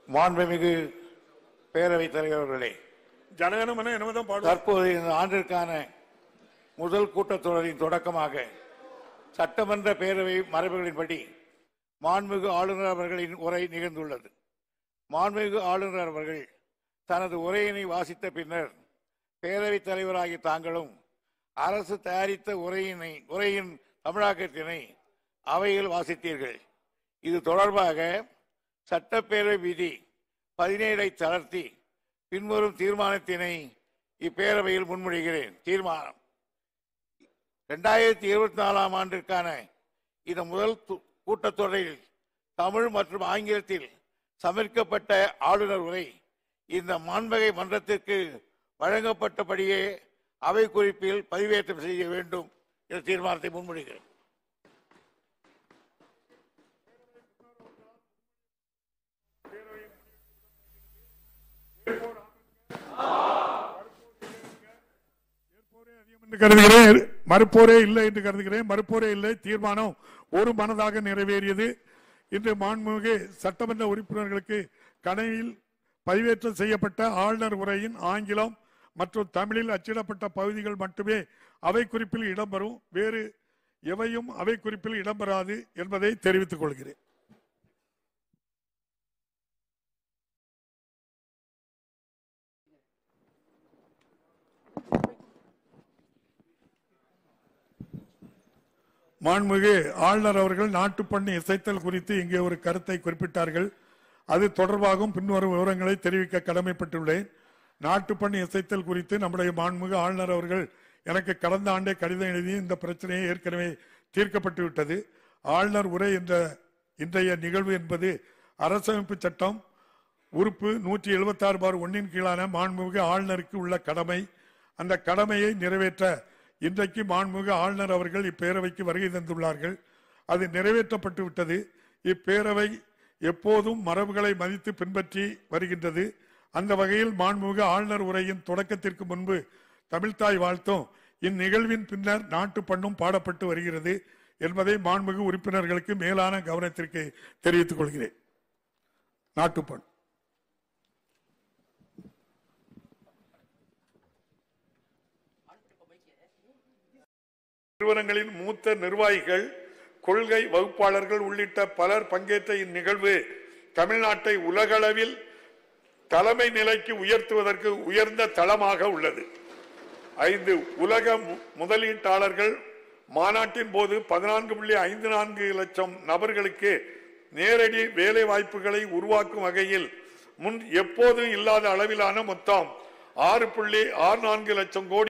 மாண்புமிகு பேரவைத் தலைவர் அவர்களே, ஜனகணமன என்னதான் பாடுவோம். தற்போது இந்த ஆண்டிற்கான முதல் கூட்டத்தொடரின் தொடக்கமாக சட்டமன்ற பேரவை மரபுகளின்படி மாண்புமிகு ஆளுநர் அவர்களின் உரை நிகழ்ந்துள்ளது. மாண்புமிகு ஆளுநர் அவர்கள் தனது உரையினை வாசித்த பின்னர் பேரவைத் தலைவராகிய தாங்களும் அரசு தயாரித்த உரையின் தமிழாக்கத்தினை அவையில் வாசித்தீர்கள். இது தொடர்பாக சட்டப்பேரவை விதி 17 தளர்த்தி பின்வரும் தீர்மானத்தினை இப்பேரவையில் முன்மொழிகிறேன். தீர்மானம்: 2024 ஆண்டிற்கான இந்த முதல் கூட்டத்தொடரில் தமிழ் மற்றும் ஆங்கிலத்தில் சமர்ப்பிக்கப்பட்ட ஆளுநர் உரை இந்த மாண்புமிகு மன்றத்திற்கு வழங்கப்பட்டபடியே அவை குறிப்பில் பதிவேற்றம் செய்ய வேண்டும் என்ற தீர்மானத்தை முன்மொழிகிறேன். கருதுகிறேன். மறுப்போரே இல்லை என்று கருதுகிறேன். மறுப்போரே இல்லை. தீர்மானம் ஒரு மனதாக நிறைவேறியது. இன்று மாண்புமிகு சட்டமன்ற உறுப்பினர்களுக்கு கணினியில் பதிவேற்றம் செய்யப்பட்ட ஆளுநர் உரையின் ஆங்கிலம் மற்றும் தமிழில் அச்சிடப்பட்ட பகுதிகள் மட்டுமே அவை குறிப்பில் இடம்பெறும். வேறு எவையும் அவை குறிப்பில் இடம்பெறாது என்பதை தெரிவித்துக் கொள்கிறேன். மாண்புமிகு ஆளுநர் அவர்கள் நாட்டுப்பண்ணு இசைத்தல் குறித்து இங்கே ஒரு கருத்தை குறிப்பிட்டார்கள். அது தொடர்பாகவும் பின்வரும் விவரங்களை தெரிவிக்க கடமைப்பட்டுள்ளேன். நாட்டுப்பண்ணு இசைத்தல் குறித்து நம்முடைய மாண்புமிகு ஆளுநர் அவர்கள் எனக்கு கடந்த ஆண்டே கடிதம் எழுதி இந்த பிரச்சனையை ஏற்கனவே தீர்க்கப்பட்டு விட்டது. ஆளுநர் உரை என்ற இன்றைய நிகழ்வு என்பது அரசமைப்பு சட்டம் உறுப்பு 176/1 கீழான மாண்புமிகு ஆளுநருக்கு உள்ள கடமை. அந்த கடமையை நிறைவேற்ற இன்றைக்கு மாண்புமிகு ஆளுநர் அவர்கள் இப்பேரவைக்கு வருகை தந்துள்ளார்கள். அது நிறைவேற்றப்பட்டு விட்டது. இப்பேரவை எப்போதும் மரபுகளை மதித்து பின்பற்றி வருகின்றது. அந்த வகையில் மாண்புமிகு ஆளுநர் உரையின் தொடக்கத்திற்கு முன்பு தமிழ்தாய் வாழ்த்தும் இந்நிகழ்வின் பின்னர் நாட்டுப்பண்ணும் பாடப்பட்டு வருகிறது என்பதை மாண்புமிகு உறுப்பினர்களுக்கு மேலான கவனத்திற்கு தெரிவித்துக் கொள்கிறேன். நாட்டுப்பண் நிறுவனங்களின் மூத்த நிர்வாகிகள், கொள்கை வகுப்பாளர்கள் உள்ளிட்ட பலர் பங்கேற்ற இந்நிகழ்வு தமிழ்நாட்டை உலகளவில் தலைமை நிலைக்கு உயர்த்துவதற்கு உயர்ந்த தளமாக உள்ளது. 5 உலக முதலீட்டாளர்கள் மாநாட்டின் போது 14.54 லட்சம் நபர்களுக்கு நேரடி வேலை வாய்ப்புகளை உருவாக்கும் வகையில் முன் எப்போதும் இல்லாத அளவிலான மொத்தம் 6.64 லட்சம் கோடி